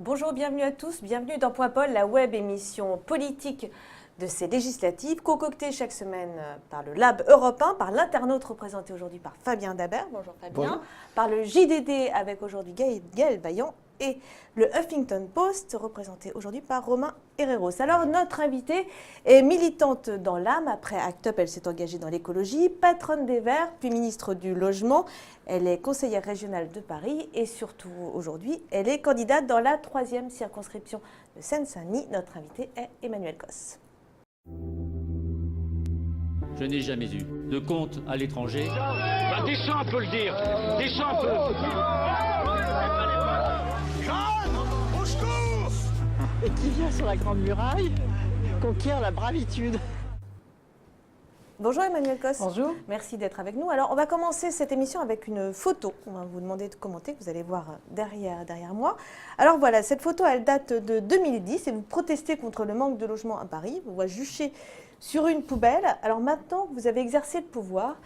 Bonjour, bienvenue à tous, bienvenue dans Point Paul, la web émission politique de ces législatives, concoctée chaque semaine par le Lab Europe 1, par l'internaute représenté aujourd'hui par Fabien Dabert, bonjour Fabien, Bonjour. Par le JDD avec aujourd'hui Gaël Vaillant et le Huffington Post représenté aujourd'hui par Romain Herreros. Alors notre invitée est militante dans l'âme, après ACT UP elle s'est engagée dans l'écologie, patronne des Verts, puis ministre du Logement, elle est conseillère régionale de Paris et surtout aujourd'hui elle est candidate dans la 3e circonscription de Seine-Saint-Denis. Notre invitée est Emmanuel Cos. Je n'ai jamais eu de compte à l'étranger. Bah, Deschamps peut le dire. Deschamps peut. Jeanne, au secours! Et qui vient sur la Grande Muraille conquiert la bravitude. Bonjour Emmanuel Cos. Bonjour. Merci d'être avec nous. Alors on va commencer cette émission avec une photo. On va vous demander de commenter, que vous allez voir derrière moi. Alors voilà, cette photo elle date de 2010 et vous protestez contre le manque de logement à Paris. Vous voyez jucher sur une poubelle. Alors maintenant que vous avez exercé le pouvoir,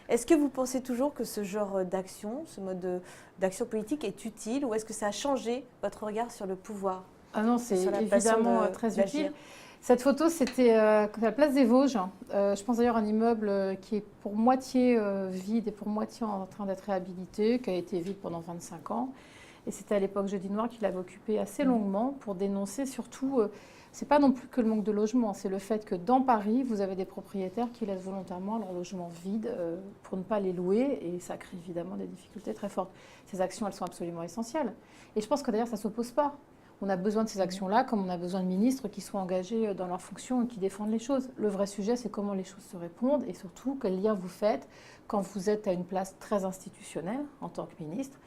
est-ce que vous pensez toujours que ce genre d'action, ce mode d'action politique est utile ou est-ce que ça a changé votre regard sur le pouvoir? Ah non, c'est Sur la façon évidemment très d'agir. utile. Cette photo, c'était à la place des Vosges. Je pense d'ailleurs à un immeuble qui est pour moitié vide et pour moitié en train d'être réhabilité, qui a été vide pendant 25 ans. Et c'était à l'époque Jeudi Noir qu'il l'avait occupé assez longuement pour dénoncer surtout, c'est pas non plus que le manque de logement, c'est le fait que dans Paris, vous avez des propriétaires qui laissent volontairement leur logement vide pour ne pas les louer et ça crée évidemment des difficultés très fortes. Ces actions, elles sont absolument essentielles. Et je pense que d'ailleurs, ça ne s'oppose pas. On a besoin de ces actions-là, comme on a besoin de ministres qui soient engagés dans leurs fonctions et qui défendent les choses. Le vrai sujet, c'est comment les choses se répondent et surtout quel lien vous faites quand vous êtes à une place très institutionnelle en tant que ministre,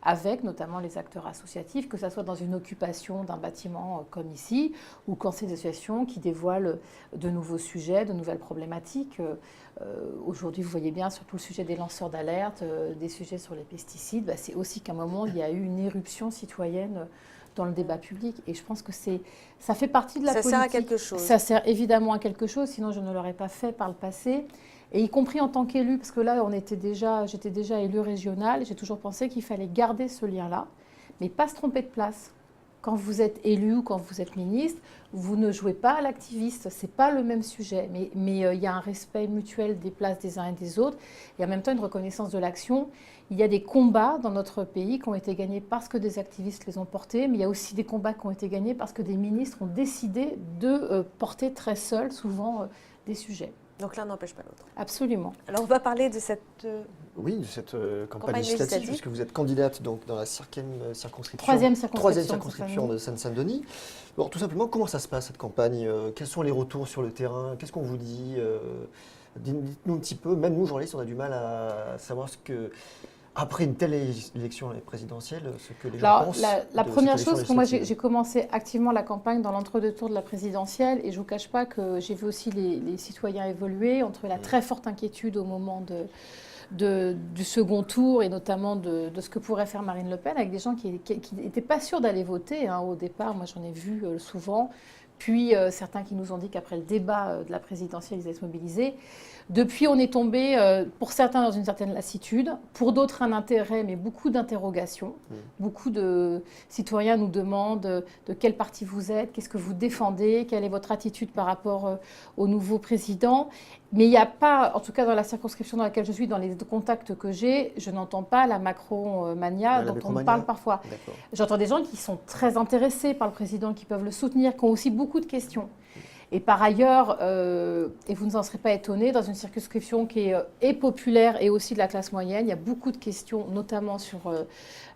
avec notamment les acteurs associatifs, que ce soit dans une occupation d'un bâtiment comme ici, ou quand c'est des associations qui dévoilent de nouveaux sujets, de nouvelles problématiques. Aujourd'hui, vous voyez bien, sur tout le sujet des lanceurs d'alerte, des sujets sur les pesticides, c'est aussi qu'à un moment, il y a eu une éruption citoyenne dans le débat public. Et je pense que ça fait partie de la politique. Ça sert à quelque chose. Ça sert évidemment à quelque chose, sinon je ne l'aurais pas fait par le passé. Et y compris en tant qu'élu, parce que là, j'étais déjà élue régionale, et j'ai toujours pensé qu'il fallait garder ce lien-là, mais pas se tromper de place. Quand vous êtes élu ou quand vous êtes ministre, vous ne jouez pas à l'activiste, ce n'est pas le même sujet. Mais il y a un respect mutuel des places des uns et des autres, et en même temps une reconnaissance de l'action. Il y a des combats dans notre pays qui ont été gagnés parce que des activistes les ont portés, mais il y a aussi des combats qui ont été gagnés parce que des ministres ont décidé de porter très seuls, souvent, des sujets. Donc l'un n'empêche pas l'autre. Absolument. Alors on va parler de cette... Oui, de cette campagne Campagne législative, législative. puisque vous êtes candidate donc, dans la circonscription, Troisième troisième circonscription circonscription de Seine-Saint-Denis. Bon, tout simplement, comment ça se passe cette campagne? Quels sont les retours sur le terrain? Qu'est-ce qu'on vous dit? Dites-nous un petit peu. Même nous, journalistes, on a du mal à savoir ce que, après une telle élection présidentielle, ce que les gens Alors, pensent. la de première cette élection chose, que moi législative. j'ai commencé activement la campagne dans l'entre-deux tours de la présidentielle et je ne vous cache pas que j'ai vu aussi les citoyens évoluer entre la très forte inquiétude au moment du second tour et notamment de ce que pourrait faire Marine Le Pen avec des gens qui n'étaient pas sûrs d'aller voter au départ. Moi j'en ai vu souvent. Puis certains qui nous ont dit qu'après le débat de la présidentielle, ils allaient se mobiliser. Depuis, on est tombé, pour certains, dans une certaine lassitude, pour d'autres, un intérêt, mais beaucoup d'interrogations. Beaucoup de citoyens nous demandent de quel parti vous êtes, qu'est-ce que vous défendez, quelle est votre attitude par rapport au nouveau président. Mais il n'y a pas, en tout cas dans la circonscription dans laquelle je suis, dans les contacts que j'ai, je n'entends pas la Macron-mania dont on me parle parfois. D'accord. J'entends des gens qui sont très intéressés par le président, qui peuvent le soutenir, qui ont aussi beaucoup de questions. Et par ailleurs, et vous ne en serez pas étonnés, dans une circonscription qui est populaire et aussi de la classe moyenne, il y a beaucoup de questions, notamment sur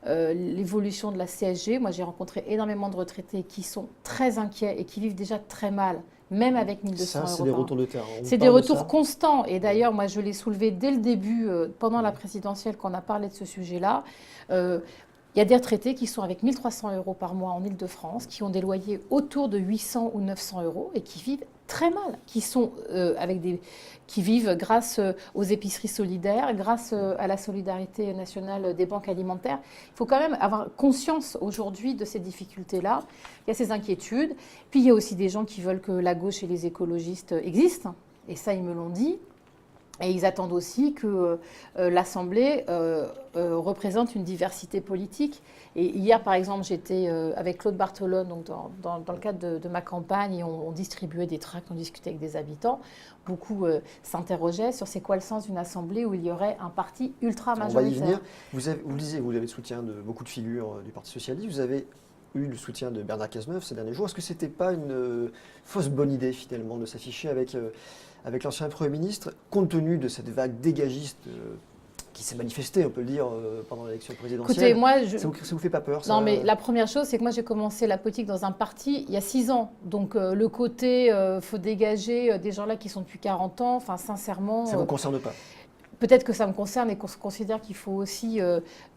l'évolution de la CSG. Moi, j'ai rencontré énormément de retraités qui sont très inquiets et qui vivent déjà très mal, même avec 1 200 Ça, euros c'est des par an. retours de terrain. On C'est parle des de ça. retours constants. Et d'ailleurs, moi, je l'ai soulevé dès le début, pendant la présidentielle, quand on a parlé de ce sujet-là. Il y a des retraités qui sont avec 1 300 euros par mois en Île-de-France, qui ont des loyers autour de 800 ou 900 euros et qui vivent très mal, qui vivent grâce aux épiceries solidaires, grâce à la solidarité nationale des banques alimentaires. Il faut quand même avoir conscience aujourd'hui de ces difficultés-là. Il y a ces inquiétudes. Puis il y a aussi des gens qui veulent que la gauche et les écologistes existent. Et ça, ils me l'ont dit. Et ils attendent aussi que l'Assemblée représente une diversité politique. Et hier, par exemple, j'étais avec Claude Barthelone, donc dans le cadre de ma campagne, et on distribuait des tracts, on discutait avec des habitants. Beaucoup s'interrogeaient sur c'est quoi le sens d'une Assemblée où il y aurait un parti ultra On va y majoritaire. venir. Vous le disiez, vous avez le soutien de beaucoup de figures du Parti socialiste. Vous avez eu le soutien de Bernard Cazeneuve ces derniers jours. Est-ce que ce n'était pas une fausse bonne idée, finalement, de s'afficher avec l'ancien Premier ministre, compte tenu de cette vague dégagiste qui s'est manifestée, on peut le dire, pendant l'élection présidentielle? Écoutez, moi, ça vous fait pas peur, ça? Non, mais la première chose, c'est que moi, j'ai commencé la politique dans un parti il y a 6 ans. Donc, le côté, faut dégager des gens là qui sont depuis 40 ans, enfin, sincèrement... Ça ne vous concerne pas? Peut-être que ça me concerne et qu'on se considère qu'il faut aussi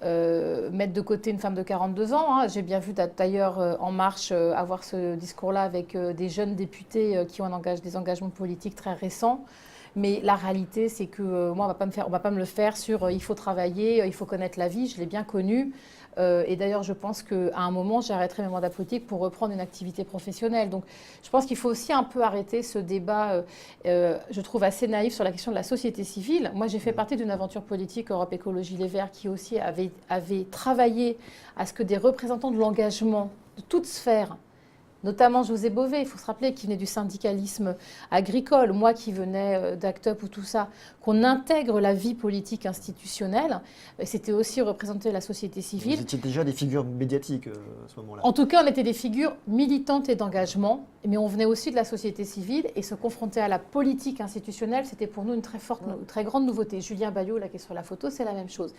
mettre de côté une femme de 42 ans. Hein. J'ai bien vu d'ailleurs En Marche avoir ce discours-là avec des jeunes députés qui ont des engagements politiques très récents. Mais la réalité, c'est que moi, on va pas me le faire sur il faut travailler, il faut connaître la vie. Je l'ai bien connu. Et d'ailleurs, je pense qu'à un moment, j'arrêterai mes mandats politiques pour reprendre une activité professionnelle. Donc, je pense qu'il faut aussi un peu arrêter ce débat, je trouve assez naïf, sur la question de la société civile. Moi, j'ai fait partie d'une aventure politique, Europe Écologie Les Verts, qui aussi avait travaillé à ce que des représentants de l'engagement de toutes sphères, notamment José Bové, il faut se rappeler, qui venait du syndicalisme agricole, moi qui venais d'Act Up ou tout ça, qu'on intègre la vie politique institutionnelle. C'était aussi représenter la société civile. Vous étiez déjà des figures médiatiques à ce moment-là. En tout cas, on était des figures militantes et d'engagement, mais on venait aussi de la société civile et se confronter à la politique institutionnelle, c'était pour nous une très grande nouveauté. Julien Bayot, là, qui est sur la photo, c'est la même chose.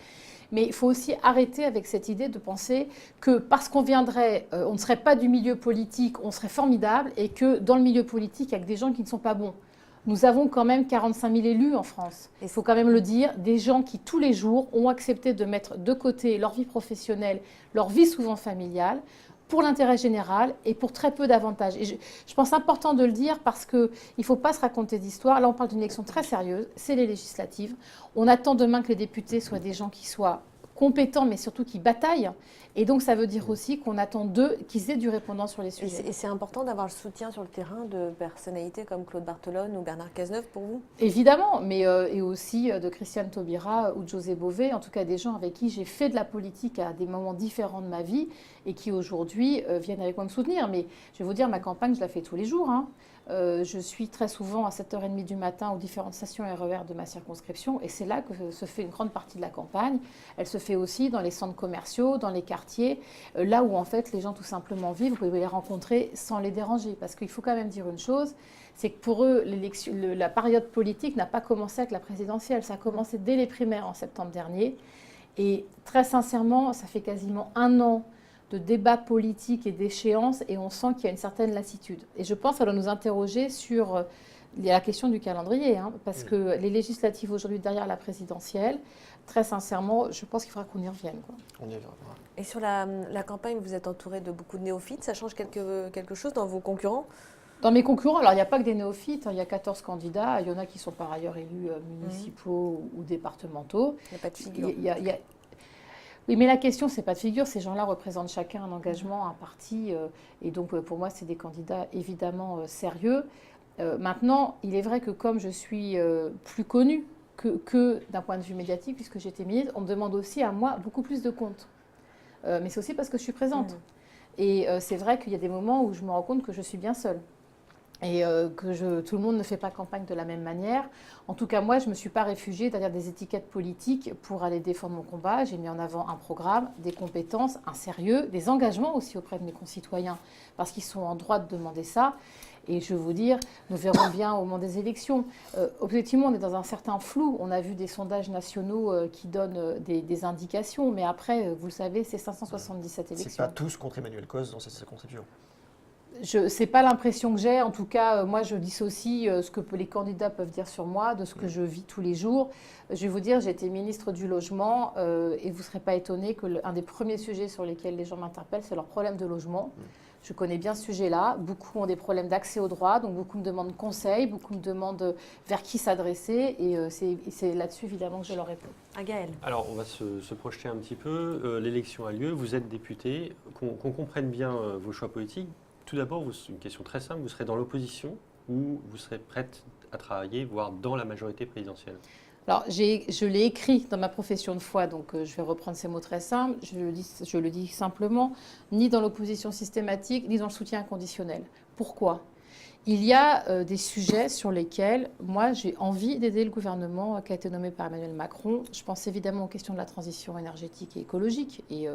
Mais il faut aussi arrêter avec cette idée de penser que parce qu'on viendrait, on ne serait pas du milieu politique, on serait formidable, et que dans le milieu politique, il y a que des gens qui ne sont pas bons. Nous avons quand même 45 000 élus en France. Il faut quand même le dire, des gens qui tous les jours ont accepté de mettre de côté leur vie professionnelle, leur vie souvent familiale, pour l'intérêt général et pour très peu d'avantages. Et je pense important de le dire parce qu'il ne faut pas se raconter d'histoire. Là, on parle d'une élection très sérieuse, c'est les législatives. On attend demain que les députés soient des gens qui soient compétents, mais surtout qui bataillent. Et donc, ça veut dire aussi qu'on attend d'eux qu'ils aient du répondant sur les sujets. Et c'est important d'avoir le soutien sur le terrain de personnalités comme Claude Barthelone ou Bernard Cazeneuve pour vous? Évidemment, mais et aussi de Christiane Taubira ou de José Bové, en tout cas des gens avec qui j'ai fait de la politique à des moments différents de ma vie et qui aujourd'hui viennent avec moi me soutenir. Mais je vais vous dire, ma campagne, je la fais tous les jours. Hein. Je suis très souvent à 7h30 du matin aux différentes stations RER de ma circonscription et c'est là que se fait une grande partie de la campagne. Elle se fait aussi dans les centres commerciaux, dans les quartiers, là où en fait les gens tout simplement vivent. Vous pouvez les rencontrer sans les déranger parce qu'il faut quand même dire une chose, c'est que pour eux, la période politique n'a pas commencé avec la présidentielle, ça a commencé dès les primaires en septembre dernier et très sincèrement, ça fait quasiment 1 an de débats politiques et d'échéances, et on sent qu'il y a une certaine lassitude. Et je pense qu'elle doit nous interroger sur la question du calendrier, hein, parce que les législatives aujourd'hui derrière la présidentielle, très sincèrement, je pense qu'il faudra qu'on y revienne. Quoi. On y reviendra. Et sur la campagne, vous êtes entouré de beaucoup de néophytes, ça change quelque chose dans vos concurrents? Dans mes concurrents, alors il n'y a pas que des néophytes, hein, il y a 14 candidats, il y en a qui sont par ailleurs élus municipaux ou départementaux. Il n'y a pas de figure. Oui, mais la question, ce n'est pas de figure. Ces gens-là représentent chacun un engagement, un parti. Et donc, pour moi, c'est des candidats évidemment sérieux. Maintenant, il est vrai que comme je suis plus connue que d'un point de vue médiatique, puisque j'étais ministre, on me demande aussi à moi beaucoup plus de comptes. Mais c'est aussi parce que je suis présente. Et c'est vrai qu'il y a des moments où je me rends compte que je suis bien seule. Et que tout le monde ne fait pas campagne de la même manière. En tout cas, moi, je ne me suis pas réfugiée derrière des étiquettes politiques pour aller défendre mon combat. J'ai mis en avant un programme, des compétences, un sérieux, des engagements aussi auprès de mes concitoyens, parce qu'ils sont en droit de demander ça. Et je vais vous dire, nous verrons bien au moment des élections. Objectivement, on est dans un certain flou. On a vu des sondages nationaux qui donnent des indications, mais après, vous le savez, c'est 577 élections. Ce n'est pas tous contre Emmanuel Causse dans cette circonscription. Ce n'est pas l'impression que j'ai. En tout cas, moi, je dissocie ce que les candidats peuvent dire sur moi de ce que je vis tous les jours. Je vais vous dire, j'ai été ministre du Logement et vous ne serez pas étonné qu'un des premiers sujets sur lesquels les gens m'interpellent, c'est leur problème de logement. Je connais bien ce sujet-là. Beaucoup ont des problèmes d'accès au droit, donc beaucoup me demandent conseil, beaucoup me demandent vers qui s'adresser. Et c'est là-dessus, évidemment, que je leur réponds. À Gaël. Alors, on va se projeter un petit peu. L'élection a lieu, vous êtes député. Qu'on comprenne bien vos choix politiques. Tout d'abord, une question très simple, vous serez dans l'opposition ou vous serez prête à travailler, voire dans la majorité présidentielle? Alors, je l'ai écrit dans ma profession de foi, donc je vais reprendre ces mots très simples. Je le dis simplement, ni dans l'opposition systématique, ni dans le soutien inconditionnel. Pourquoi ? Il y a des sujets sur lesquels, moi, j'ai envie d'aider le gouvernement qui a été nommé par Emmanuel Macron. Je pense évidemment aux questions de la transition énergétique et écologique. Et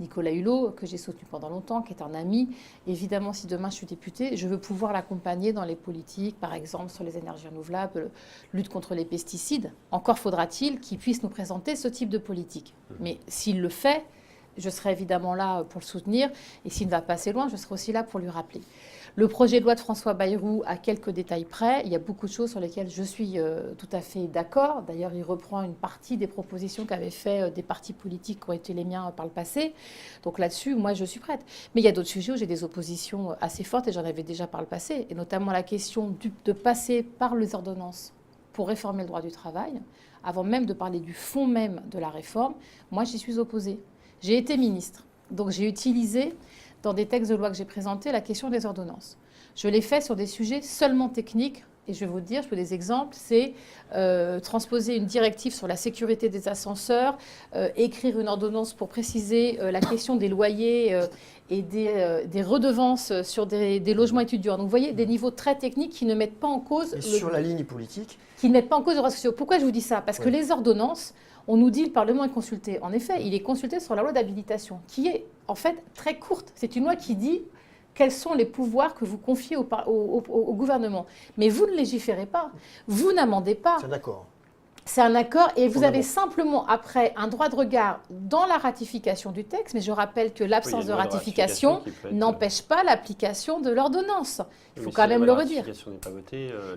Nicolas Hulot, que j'ai soutenu pendant longtemps, qui est un ami, évidemment, si demain je suis députée, je veux pouvoir l'accompagner dans les politiques, par exemple, sur les énergies renouvelables, lutte contre les pesticides. Encore faudra-t-il qu'il puisse nous présenter ce type de politique. Mais s'il le fait, je serai évidemment là pour le soutenir. Et s'il ne va pas assez loin, je serai aussi là pour lui rappeler. Le projet de loi de François Bayrou a quelques détails près. Il y a beaucoup de choses sur lesquelles je suis tout à fait d'accord. D'ailleurs, il reprend une partie des propositions qu'avaient fait des partis politiques qui ont été les miens par le passé. Donc là-dessus, moi, je suis prête. Mais il y a d'autres sujets où j'ai des oppositions assez fortes et j'en avais déjà par le passé. Et notamment la question de passer par les ordonnances pour réformer le droit du travail. Avant même de parler du fond même de la réforme, moi, j'y suis opposée. J'ai été ministre. Donc j'ai utilisé dans des textes de loi que j'ai présentés, la question des ordonnances. Je l'ai fait sur des sujets seulement techniques, et je vais vous dire, je peux des exemples, c'est transposer une directive sur la sécurité des ascenseurs, écrire une ordonnance pour préciser la question des loyers et des redevances sur des logements étudiants. Donc vous voyez, des niveaux très techniques qui ne mettent pas en cause... Sur la ligne politique. Qui ne mettent pas en cause les droits sociaux. Pourquoi je vous dis ça ? Parce que les ordonnances... On nous dit le Parlement est consulté. En effet, il est consulté sur la loi d'habilitation, qui est en fait très courte. C'est une loi qui dit quels sont les pouvoirs que vous confiez au gouvernement. Mais vous ne légiférez pas, vous n'amendez pas. C'est un accord. C'est un accord et vous avez simplement après un droit de regard dans la ratification du texte, mais je rappelle que l'absence de ratification n'empêche pas l'application de l'ordonnance. Il faut quand même le redire.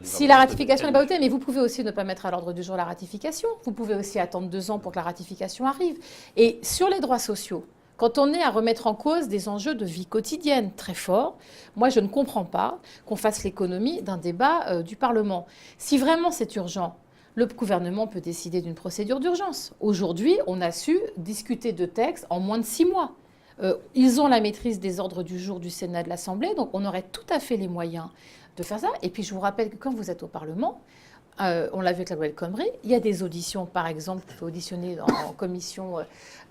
Si la ratification n'est pas votée, mais vous pouvez aussi ne pas mettre à l'ordre du jour la ratification. Vous pouvez aussi attendre 2 ans pour que la ratification arrive. Et sur les droits sociaux, quand on est à remettre en cause des enjeux de vie quotidienne très forts, moi je ne comprends pas qu'on fasse l'économie d'un débat du Parlement. Si vraiment c'est urgent, le gouvernement peut décider d'une procédure d'urgence. Aujourd'hui, on a su discuter de textes en moins de 6 mois. Ils ont la maîtrise des ordres du jour du Sénat et de l'Assemblée, donc on aurait tout à fait les moyens de faire ça. Et puis je vous rappelle que quand vous êtes au Parlement, on l'a vu avec la loi El Khomri, il y a des auditions, par exemple, il faut auditionner en commission,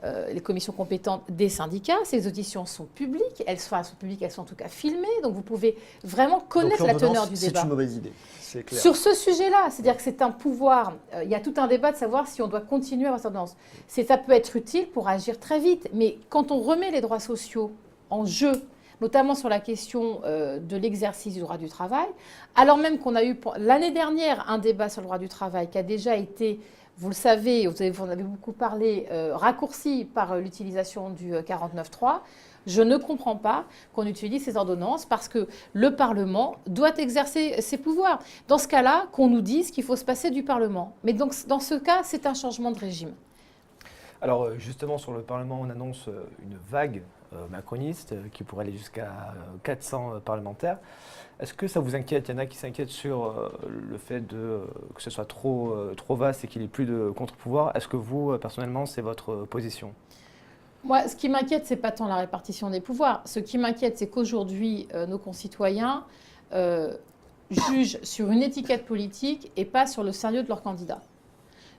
les commissions compétentes des syndicats. Ces auditions sont publiques, elles sont publiques, elles sont en tout cas filmées, donc vous pouvez vraiment connaître la teneur du débat. C'est une mauvaise idée, c'est clair. Sur ce sujet-là, c'est-à-dire que c'est un pouvoir, il y a tout un débat de savoir si on doit continuer à avoir cette ordonnance. Ça peut être utile pour agir très vite, mais quand on remet les droits sociaux en jeu, notamment sur la question de l'exercice du droit du travail, alors même qu'on a eu l'année dernière un débat sur le droit du travail qui a déjà été, vous le savez, vous en avez beaucoup parlé, raccourci par l'utilisation du 49.3, je ne comprends pas qu'on utilise ces ordonnances parce que le Parlement doit exercer ses pouvoirs. Dans ce cas-là, qu'on nous dise qu'il faut se passer du Parlement. Mais donc, dans ce cas, c'est un changement de régime. Alors justement, sur le Parlement, on annonce une vague macroniste qui pourrait aller jusqu'à 400 parlementaires. Est-ce que ça vous inquiète? Il y en a qui s'inquiètent sur le fait que ce soit trop vaste et qu'il n'y ait plus de contre-pouvoir. Est-ce que vous, personnellement, c'est votre position? Moi, ce qui m'inquiète, ce n'est pas tant la répartition des pouvoirs. Ce qui m'inquiète, c'est qu'aujourd'hui, nos concitoyens jugent sur une étiquette politique et pas sur le sérieux de leur candidat.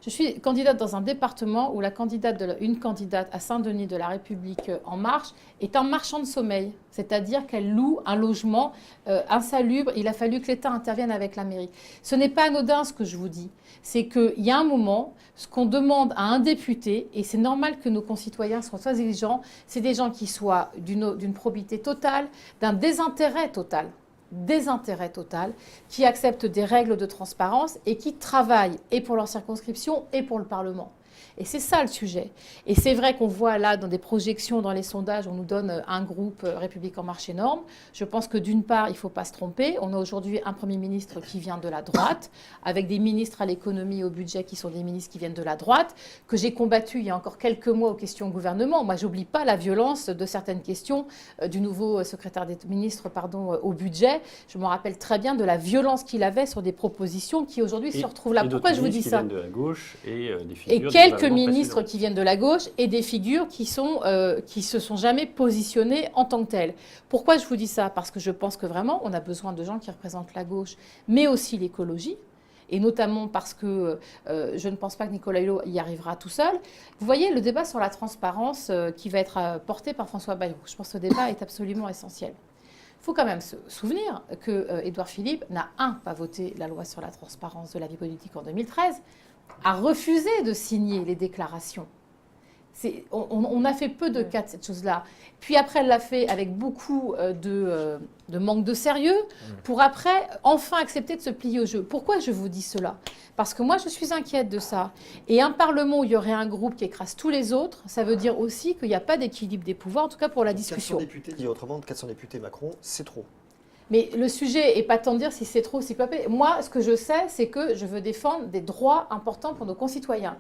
Je suis candidate dans un département où une candidate à Saint-Denis de la République En Marche est un marchand de sommeil, c'est-à-dire qu'elle loue un logement insalubre. Il a fallu que l'État intervienne avec la mairie. Ce n'est pas anodin ce que je vous dis. C'est qu'il y a un moment, ce qu'on demande à un député, et c'est normal que nos concitoyens soient très exigeants, c'est des gens qui soient d'une probité totale, d'un désintérêt total, qui acceptent des règles de transparence et qui travaillent et pour leur circonscription et pour le Parlement. Et c'est ça le sujet. Et c'est vrai qu'on voit là dans des projections, dans les sondages, on nous donne un groupe République En Marche énorme. Je pense que d'une part, il ne faut pas se tromper. On a aujourd'hui un Premier ministre qui vient de la droite, avec des ministres à l'économie et au budget qui sont des ministres qui viennent de la droite, que j'ai combattu il y a encore quelques mois aux questions gouvernement. Moi, je n'oublie pas la violence de certaines questions du nouveau secrétaire d'État, ministre au budget. Je me rappelle très bien de la violence qu'il avait sur des propositions qui aujourd'hui se retrouvent là. Pourquoi je vous dis ça? Et de la gauche et des figures quelques ministres qui viennent de la gauche et des figures qui se sont jamais positionnées en tant que telles. Pourquoi je vous dis ça? Parce que je pense que vraiment, on a besoin de gens qui représentent la gauche, mais aussi l'écologie. et notamment parce que je ne pense pas que Nicolas Hulot y arrivera tout seul. Vous voyez, le débat sur la transparence qui va être porté par François Bayrou, je pense que ce débat est absolument essentiel. Il faut quand même se souvenir que Édouard Philippe n'a, pas voté la loi sur la transparence de la vie politique en 2013, a refusé de signer les déclarations. On a fait peu de cas de cette chose-là. Puis après, elle l'a fait avec beaucoup de manque de sérieux pour après enfin accepter de se plier au jeu. Pourquoi je vous dis cela? Parce que moi, je suis inquiète de ça. Et un Parlement où il y aurait un groupe qui écrase tous les autres, ça veut dire aussi qu'il n'y a pas d'équilibre des pouvoirs, en tout cas pour la discussion. 400 députés, dit autrement, 400 députés Macron, c'est trop. Mais le sujet n'est pas tant de dire si c'est trop ou si c'est pas. Moi, ce que je sais, c'est que je veux défendre des droits importants pour nos concitoyens.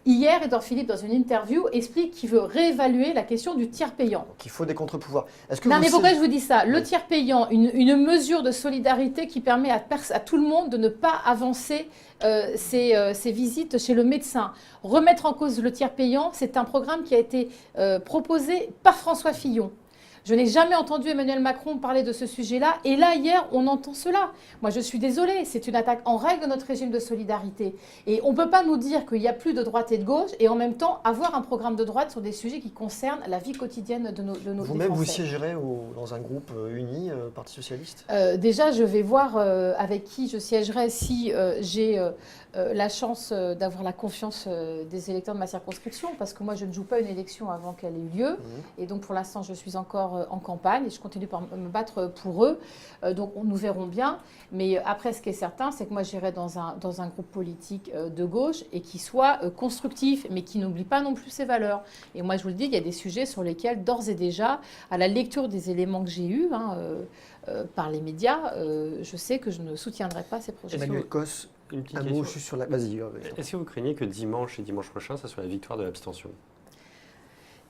Hier, Édouard Philippe, dans une interview, explique qu'il veut réévaluer la question du tiers payant. Donc il faut des contre-pouvoirs. Est-ce que Non, vous mais pourquoi savez- je vous dis ça? Le tiers payant, une mesure de solidarité qui permet à tout le monde de ne pas avancer ses visites chez le médecin. Remettre en cause le tiers payant, c'est un programme qui a été proposé par François Fillon. Je n'ai jamais entendu Emmanuel Macron parler de ce sujet-là. Et là, hier, on entend cela. Moi, je suis désolée. C'est une attaque en règle de notre régime de solidarité. Et on ne peut pas nous dire qu'il n'y a plus de droite et de gauche et en même temps avoir un programme de droite sur des sujets qui concernent la vie quotidienne de nos Vous-même, vous Français. siégerez dans un groupe uni, Parti Socialiste? Déjà, je vais voir avec qui je siégerai si j'ai la chance d'avoir la confiance des électeurs de ma circonscription, parce que moi, je ne joue pas une élection avant qu'elle ait eu lieu. Et donc, pour l'instant, je suis encore en campagne et je continue par me battre pour eux. Donc, nous verrons bien. Mais après, ce qui est certain, c'est que moi, j'irai dans un groupe politique de gauche et qui soit constructif, mais qui n'oublie pas non plus ses valeurs. Et moi, je vous le dis, il y a des sujets sur lesquels, d'ores et déjà, à la lecture des éléments que j'ai eus, par les médias, je sais que je ne soutiendrai pas ces projets. Emmanuel Cos, Une petite un question. mot juste sur la... Vas-y. Est-ce que vous craignez que dimanche et dimanche prochain, ça soit la victoire de l'abstention?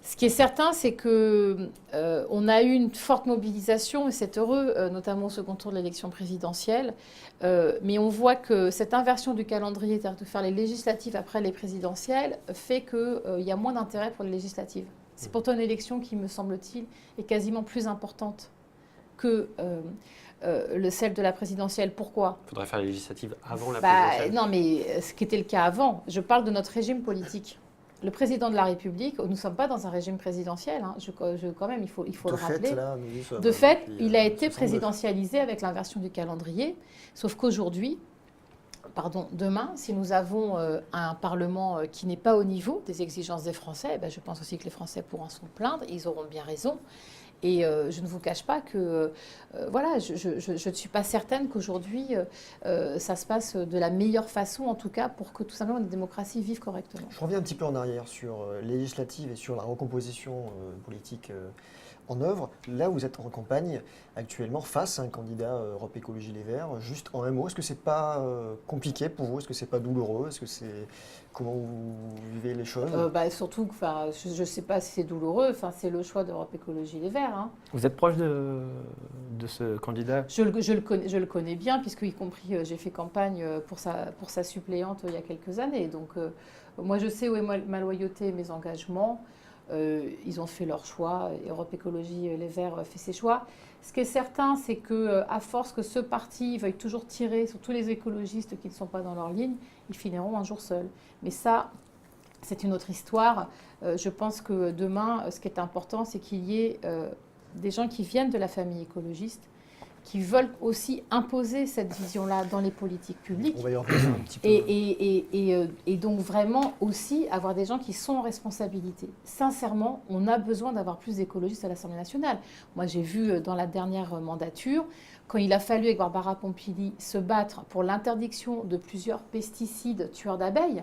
Ce qui est certain, c'est qu'on a eu une forte mobilisation, et c'est heureux, notamment au second tour de l'élection présidentielle. Mais on voit que cette inversion du calendrier, c'est-à-dire de faire les législatives après les présidentielles, fait qu'il y a moins d'intérêt pour les législatives. C'est pourtant une élection qui, me semble-t-il, est quasiment plus importante que celle de la présidentielle. Pourquoi? Il faudrait faire les législatives avant la présidentielle. Non, mais ce qui était le cas avant, je parle de notre régime politique. Le président de la République, nous ne sommes pas dans un régime présidentiel, hein, quand même, il faut le rappeler. De fait, il a été présidentialisé avec l'inversion du calendrier, sauf qu'aujourd'hui, demain, si nous avons un Parlement qui n'est pas au niveau des exigences des Français, je pense aussi que les Français pourront s'en plaindre, ils auront bien raison. Et je ne vous cache pas que, je ne suis pas certaine qu'aujourd'hui, ça se passe de la meilleure façon, en tout cas, pour que tout simplement la démocratie vive correctement. Je reviens un petit peu en arrière sur les législatives et sur la recomposition politique en œuvre. Là, vous êtes en campagne actuellement face à un candidat Europe Écologie Les Verts. Juste en un mot, est-ce que c'est pas compliqué pour vous? Est-ce que c'est pas douloureux? Est-ce que c'est comment vous vivez les choses? Surtout, je ne sais pas si c'est douloureux. C'est le choix d'Europe Écologie Les Verts. Hein. Vous êtes proche de ce candidat? Je le connais bien, puisque y compris j'ai fait campagne pour sa suppléante il y a quelques années. Donc moi, je sais où est ma loyauté et mes engagements. Ils ont fait leur choix. Europe Écologie Les Verts fait ses choix. Ce qui est certain, c'est qu'à force que ce parti veuille toujours tirer sur tous les écologistes qui ne sont pas dans leur ligne, ils finiront un jour seuls. Mais ça, c'est une autre histoire. Je pense que demain, ce qui est important, c'est qu'il y ait des gens qui viennent de la famille écologiste, qui veulent aussi imposer cette vision-là dans les politiques publiques. On va y revenir un petit peu. Et donc vraiment aussi avoir des gens qui sont en responsabilité. Sincèrement, on a besoin d'avoir plus d'écologistes à l'Assemblée nationale. Moi, j'ai vu dans la dernière mandature, quand il a fallu avec Barbara Pompili se battre pour l'interdiction de plusieurs pesticides tueurs d'abeilles,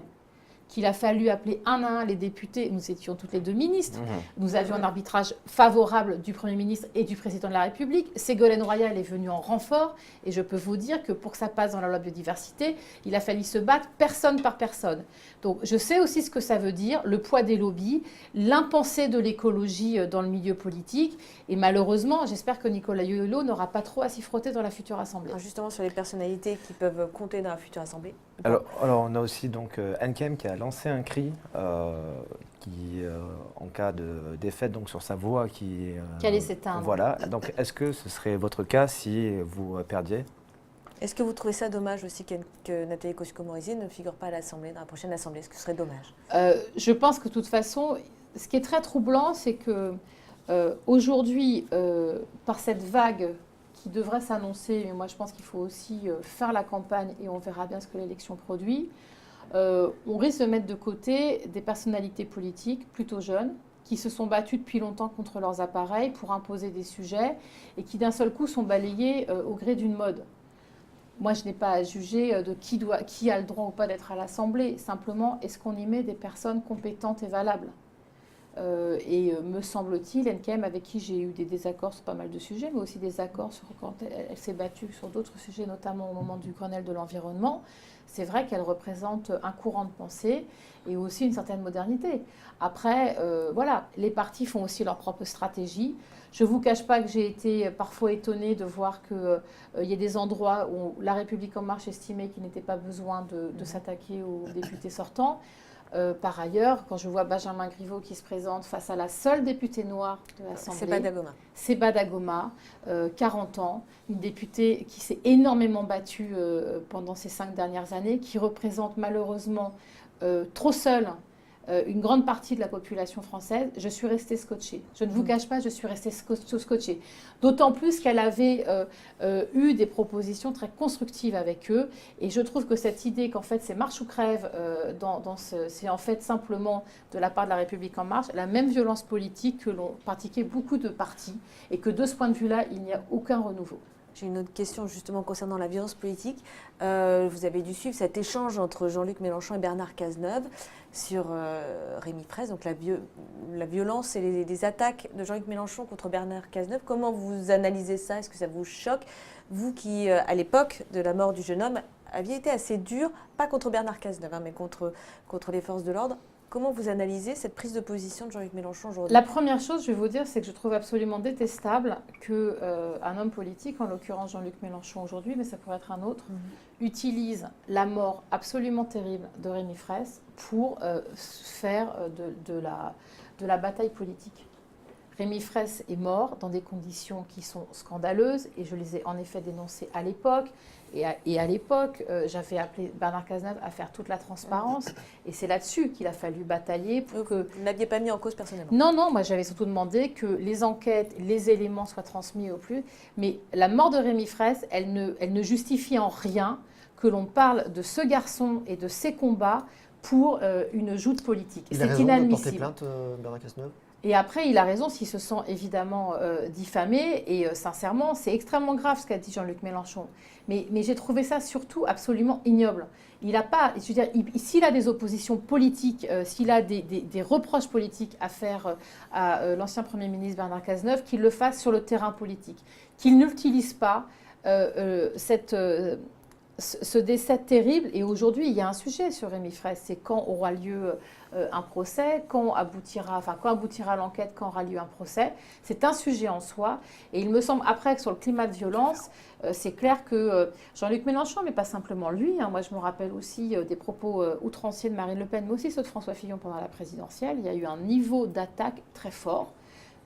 qu'il a fallu appeler un à un les députés. Nous étions toutes les deux ministres. Nous avions un arbitrage favorable du Premier ministre et du Président de la République. Ségolène Royal est venue en renfort. Et je peux vous dire que pour que ça passe dans la loi biodiversité, il a fallu se battre personne par personne. Donc je sais aussi ce que ça veut dire, le poids des lobbies, l'impensé de l'écologie dans le milieu politique. Et malheureusement, j'espère que Nicolas Hulot n'aura pas trop à s'y frotter dans la future Assemblée. Justement, sur les personnalités qui peuvent compter dans la future Assemblée. Alors on a aussi donc Ankem qui a lancé un cri qui, en cas de défaite, donc sur sa voix qui allait s'éteindre. Voilà. Donc est-ce que ce serait votre cas si vous perdiez? Est-ce que vous trouvez ça dommage aussi que Nathalie Kosciusko-Morizet ne figure pas à l'Assemblée, dans la prochaine Assemblée? Est-ce que ce serait dommage? Je pense que de toute façon, ce qui est très troublant, c'est que aujourd'hui, par cette vague qui devrait s'annoncer, mais moi je pense qu'il faut aussi faire la campagne et on verra bien ce que l'élection produit, on risque de mettre de côté des personnalités politiques plutôt jeunes qui se sont battues depuis longtemps contre leurs appareils pour imposer des sujets et qui d'un seul coup sont balayés au gré d'une mode. Moi, je n'ai pas à juger de qui a le droit ou pas d'être à l'Assemblée. Simplement, est-ce qu'on y met des personnes compétentes et valables? Me semble-t-il, NKM, avec qui j'ai eu des désaccords sur pas mal de sujets, mais aussi des accords sur quand elle s'est battue sur d'autres sujets, notamment au moment du Grenelle de l'environnement, c'est vrai qu'elle représente un courant de pensée et aussi une certaine modernité. Après, voilà, les partis font aussi leur propre stratégie. Je ne vous cache pas que j'ai été parfois étonnée de voir qu'il y a des endroits où La République En Marche estimait qu'il n'était pas besoin de s'attaquer aux députés sortants. Par ailleurs, quand je vois Benjamin Griveaux qui se présente face à la seule députée noire de l'Assemblée, c'est Sebada Goma, 40 ans, une députée qui s'est énormément battue pendant ces 5 dernières années, qui représente malheureusement trop seule une grande partie de la population française, je suis restée scotchée. Je ne vous cache pas, je suis restée scotchée. D'autant plus qu'elle avait eu des propositions très constructives avec eux. Et je trouve que cette idée qu'en fait c'est marche ou crève, c'est en fait simplement de la part de La République En Marche, la même violence politique que l'ont pratiqué beaucoup de partis. Et que de ce point de vue-là, il n'y a aucun renouveau. J'ai une autre question justement concernant la violence politique. Vous avez dû suivre cet échange entre Jean-Luc Mélenchon et Bernard Cazeneuve sur Rémi Fraisse, donc la violence et les attaques de Jean-Luc Mélenchon contre Bernard Cazeneuve. Comment vous analysez ça? Est-ce que ça vous choque? Vous qui, à l'époque de la mort du jeune homme, aviez été assez dur, pas contre Bernard Cazeneuve, mais contre les forces de l'ordre. Comment vous analysez cette prise de position de Jean-Luc Mélenchon aujourd'hui? La première chose, je vais vous dire, c'est que je trouve absolument détestable qu'un homme politique, en l'occurrence Jean-Luc Mélenchon aujourd'hui, mais ça pourrait être un autre, utilise la mort absolument terrible de Rémi Fraisse pour faire de la bataille politique. Rémi Fraisse est mort dans des conditions qui sont scandaleuses et je les ai en effet dénoncées à l'époque. Et à l'époque, j'avais appelé Bernard Cazeneuve à faire toute la transparence. Et c'est là-dessus qu'il a fallu batailler pour que... Vous n'aviez pas mis en cause personnellement? Non, moi j'avais surtout demandé que les enquêtes, les éléments soient transmis au plus. Mais la mort de Rémi Fraisse, elle ne justifie en rien que l'on parle de ce garçon et de ses combats pour une joute politique. C'est inadmissible. Il a raison de porter plainte, Bernard Cazeneuve? Et après, il a raison s'il se sent évidemment diffamé. Et sincèrement, c'est extrêmement grave ce qu'a dit Jean-Luc Mélenchon. Mais j'ai trouvé ça surtout absolument ignoble. Il a pas, je veux dire, s'il a des oppositions politiques, s'il a des reproches politiques à faire à l'ancien Premier ministre Bernard Cazeneuve, qu'il le fasse sur le terrain politique. Qu'il n'utilise pas ce décès terrible. Et aujourd'hui, il y a un sujet sur Rémi Fraisse, c'est quand aura lieu un procès, quand aboutira l'enquête, quand aura lieu un procès. C'est un sujet en soi. Et il me semble, après, que sur le climat de violence, c'est clair que Jean-Luc Mélenchon, mais pas simplement lui, moi je me rappelle aussi des propos outranciers de Marine Le Pen, mais aussi ceux de François Fillon pendant la présidentielle, il y a eu un niveau d'attaque très fort.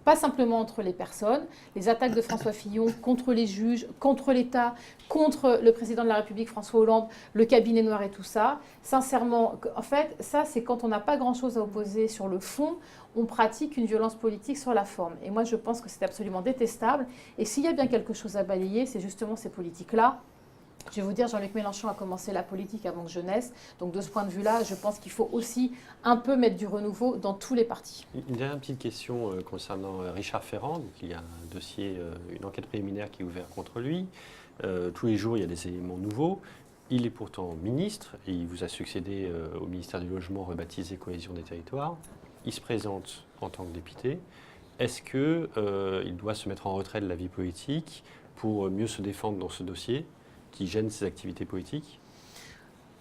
Pas simplement entre les personnes, les attaques de François Fillon contre les juges, contre l'État, contre le président de la République François Hollande, le cabinet noir et tout ça. Sincèrement, en fait, ça c'est quand on n'a pas grand-chose à opposer sur le fond, on pratique une violence politique sur la forme. Et moi je pense que c'est absolument détestable. Et s'il y a bien quelque chose à balayer, c'est justement ces politiques-là. Je vais vous dire, Jean-Luc Mélenchon a commencé la politique avant que je naisse. Donc de ce point de vue-là, je pense qu'il faut aussi un peu mettre du renouveau dans tous les partis. Une dernière petite question concernant Richard Ferrand. Donc, il y a un dossier, une enquête préliminaire qui est ouverte contre lui. Tous les jours, il y a des éléments nouveaux. Il est pourtant ministre et il vous a succédé au ministère du Logement rebaptisé Cohésion des Territoires. Il se présente en tant que député. Est-ce qu'il doit se mettre en retrait de la vie politique pour mieux se défendre dans ce dossier qui gêne ses activités politiques?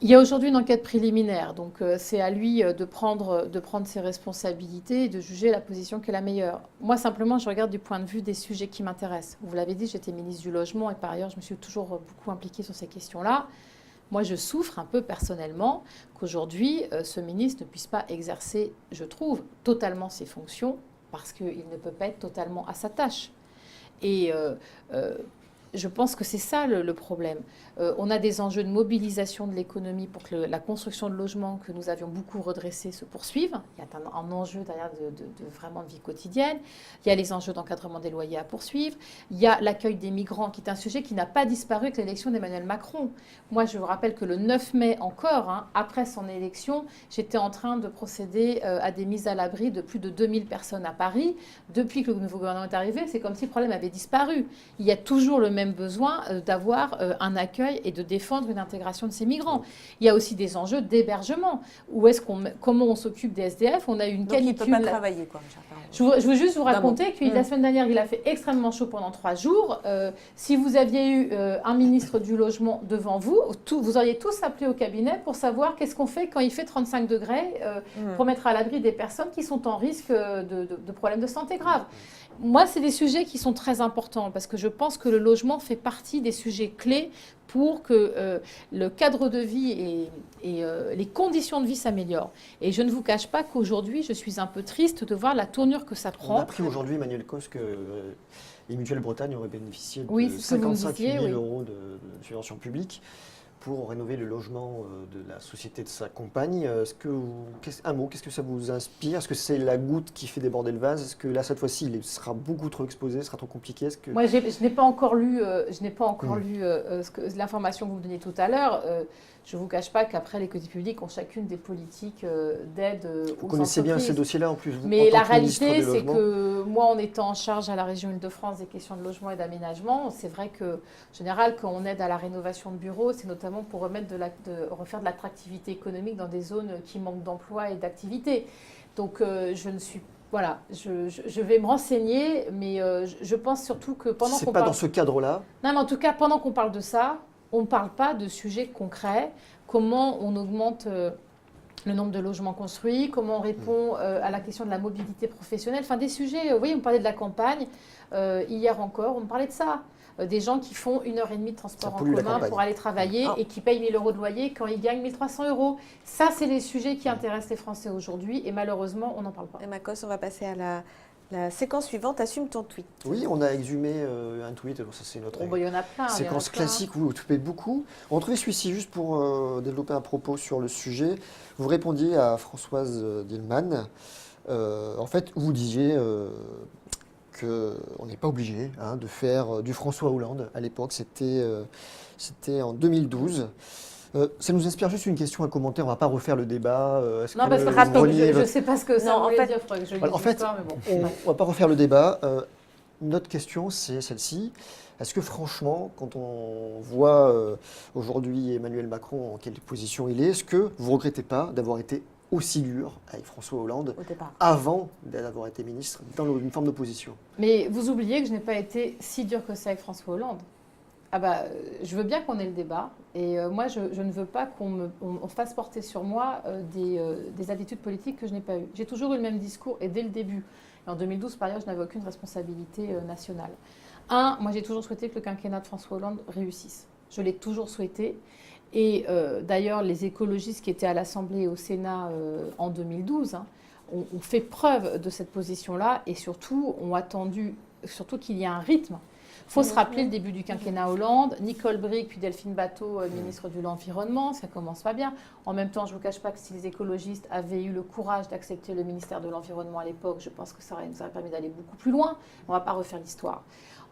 Il y a aujourd'hui une enquête préliminaire, donc c'est à lui de prendre ses responsabilités et de juger la position qui est la meilleure. Moi, simplement, je regarde du point de vue des sujets qui m'intéressent. Vous l'avez dit, j'étais ministre du Logement et par ailleurs, je me suis toujours beaucoup impliquée sur ces questions-là. Moi, je souffre un peu personnellement qu'aujourd'hui, ce ministre ne puisse pas exercer, je trouve, totalement ses fonctions parce qu'il ne peut pas être totalement à sa tâche. Et je pense que c'est ça le problème. On a des enjeux de mobilisation de l'économie pour que la construction de logements que nous avions beaucoup redressé se poursuive. Il y a un enjeu derrière vraiment de vie quotidienne. Il y a les enjeux d'encadrement des loyers à poursuivre. Il y a l'accueil des migrants, qui est un sujet qui n'a pas disparu avec l'élection d'Emmanuel Macron. Moi, je vous rappelle que le 9 mai encore, après son élection, j'étais en train de procéder à des mises à l'abri de plus de 2000 personnes à Paris. Depuis que le nouveau gouvernement est arrivé, c'est comme si le problème avait disparu. Il y a toujours le même besoin d'avoir un accueil et de défendre une intégration de ces migrants. Il y a aussi des enjeux d'hébergement. Comment on s'occupe des SDF? On a eu une Donc, canicule. il ne peut pas travailler, quoi, Michel Ferrand. Je veux juste vous raconter que la semaine dernière, il a fait extrêmement chaud pendant 3 jours. Si vous aviez eu un ministre du Logement devant vous, vous auriez tous appelé au cabinet pour savoir qu'est-ce qu'on fait quand il fait 35 degrés pour mettre à l'abri des personnes qui sont en risque de problèmes de santé graves. Moi, c'est des sujets qui sont très importants parce que je pense que le logement fait partie des sujets clés pour que le cadre de vie et les conditions de vie s'améliorent. Et je ne vous cache pas qu'aujourd'hui, je suis un peu triste de voir la tournure que ça prend. On a appris aujourd'hui, Emmanuel Cos, que les mutuelles Bretagne auraient bénéficié de Oui, c'est ce que vous me 55 disiez, 000 oui. euros de subventions publiques pour rénover le logement de la société de sa compagne. Un mot, qu'est-ce que ça vous inspire? Est-ce que c'est la goutte qui fait déborder le vase? Est-ce que là, cette fois-ci, il sera beaucoup trop exposé, sera trop compliqué? Moi, je n'ai pas encore lu, l'information que vous me donniez tout à l'heure. Je ne vous cache pas qu'après, les collectivités publiques ont chacune des politiques d'aide aux entreprises. Vous connaissez bien ces dossiers-là, en plus, vous, Mais en la tant que ministre réalité, des c'est Logements. que moi, en étant en charge à la région Île-de-France des questions de logement et d'aménagement, c'est vrai que, en général, quand on aide à la rénovation de bureaux, c'est notamment pour refaire de l'attractivité économique dans des zones qui manquent d'emploi et d'activité. Donc, je vais me renseigner, mais je pense surtout que pendant C'est qu'on pas parle... dans ce cadre-là. Non, mais en tout cas, pendant qu'on parle de ça, on ne parle pas de sujets concrets. Comment on augmente le nombre de logements construits, comment on répond à la question de la mobilité professionnelle. Enfin, des sujets, oui, on parlait de la campagne. Hier encore, on parlait de ça. Des gens qui font 1h30 de transport en commun pour aller travailler et qui payent 1 000 euros de loyer quand ils gagnent 1 300 euros. Ça, c'est les sujets qui intéressent les Français aujourd'hui et malheureusement, on n'en parle pas. Emma Cos, on va passer à la séquence suivante. Assume ton tweet. Oui, on a exhumé un tweet, alors ça c'est notre Il y en a plein. séquence classique, vous occupez beaucoup. On trouvait celui-ci juste pour développer un propos sur le sujet. Vous répondiez à Françoise Dillmann. En fait, vous disiez qu'on n'est pas obligé de faire du François Hollande. À l'époque, c'était en 2012. Ça nous inspire juste une question, un commentaire. On ne va pas refaire le débat. Non, parce que je ne sais pas ce que ça voulait dire. Faudrait que je lise l'histoire, mais bon. On ne va pas refaire le débat. Notre question, c'est celle-ci. Est-ce que franchement, quand on voit aujourd'hui Emmanuel Macron en quelle position il est que vous ne regrettez pas d'avoir été aussi dur avec François Hollande avant d'avoir été ministre dans une forme d'opposition? Mais vous oubliez que je n'ai pas été si dur que ça avec François Hollande. Je veux bien qu'on ait le débat et moi je ne veux pas qu'on fasse porter sur moi des attitudes politiques que je n'ai pas eues. J'ai toujours eu le même discours et dès le début. Et en 2012, par ailleurs, je n'avais aucune responsabilité nationale. Moi j'ai toujours souhaité que le quinquennat de François Hollande réussisse. Je l'ai toujours souhaité. Et d'ailleurs, les écologistes qui étaient à l'Assemblée et au Sénat en 2012 ont fait preuve de cette position-là et surtout ont attendu qu'il y ait un rythme. Il faut se rappeler le début du quinquennat Hollande, Nicole Bricq puis Delphine Batho, ministre de l'Environnement, ça commence pas bien. En même temps, je ne vous cache pas que si les écologistes avaient eu le courage d'accepter le ministère de l'Environnement à l'époque, je pense que ça nous aurait permis d'aller beaucoup plus loin. On ne va pas refaire l'histoire.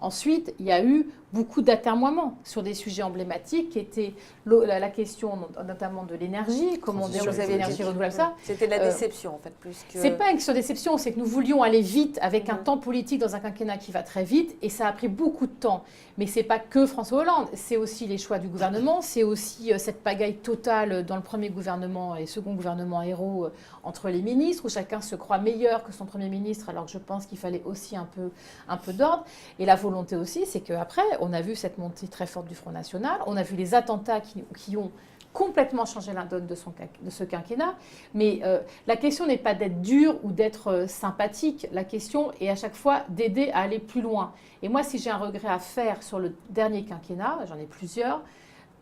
Ensuite, il y a eu beaucoup d'atermoiements sur des sujets emblématiques qui étaient la question notamment de l'énergie, comment on développe l'énergie renouvelable. C'était de la déception en fait, plus que... C'est pas une question de déception, c'est que nous voulions aller vite avec un temps politique dans un quinquennat qui va très vite et ça a pris beaucoup de temps. Mais c'est pas que François Hollande, c'est aussi les choix du gouvernement, c'est aussi cette pagaille totale dans le premier gouvernement et second gouvernement héros entre les ministres où chacun se croit meilleur que son premier ministre alors que je pense qu'il fallait aussi un peu d'ordre. Et la volonté aussi, c'est qu'après, on a vu cette montée très forte du Front National, on a vu les attentats qui ont complètement changé la donne de ce quinquennat. Mais la question n'est pas d'être dur ou d'être sympathique. La question est à chaque fois d'aider à aller plus loin. Et moi, si j'ai un regret à faire sur le dernier quinquennat, j'en ai plusieurs.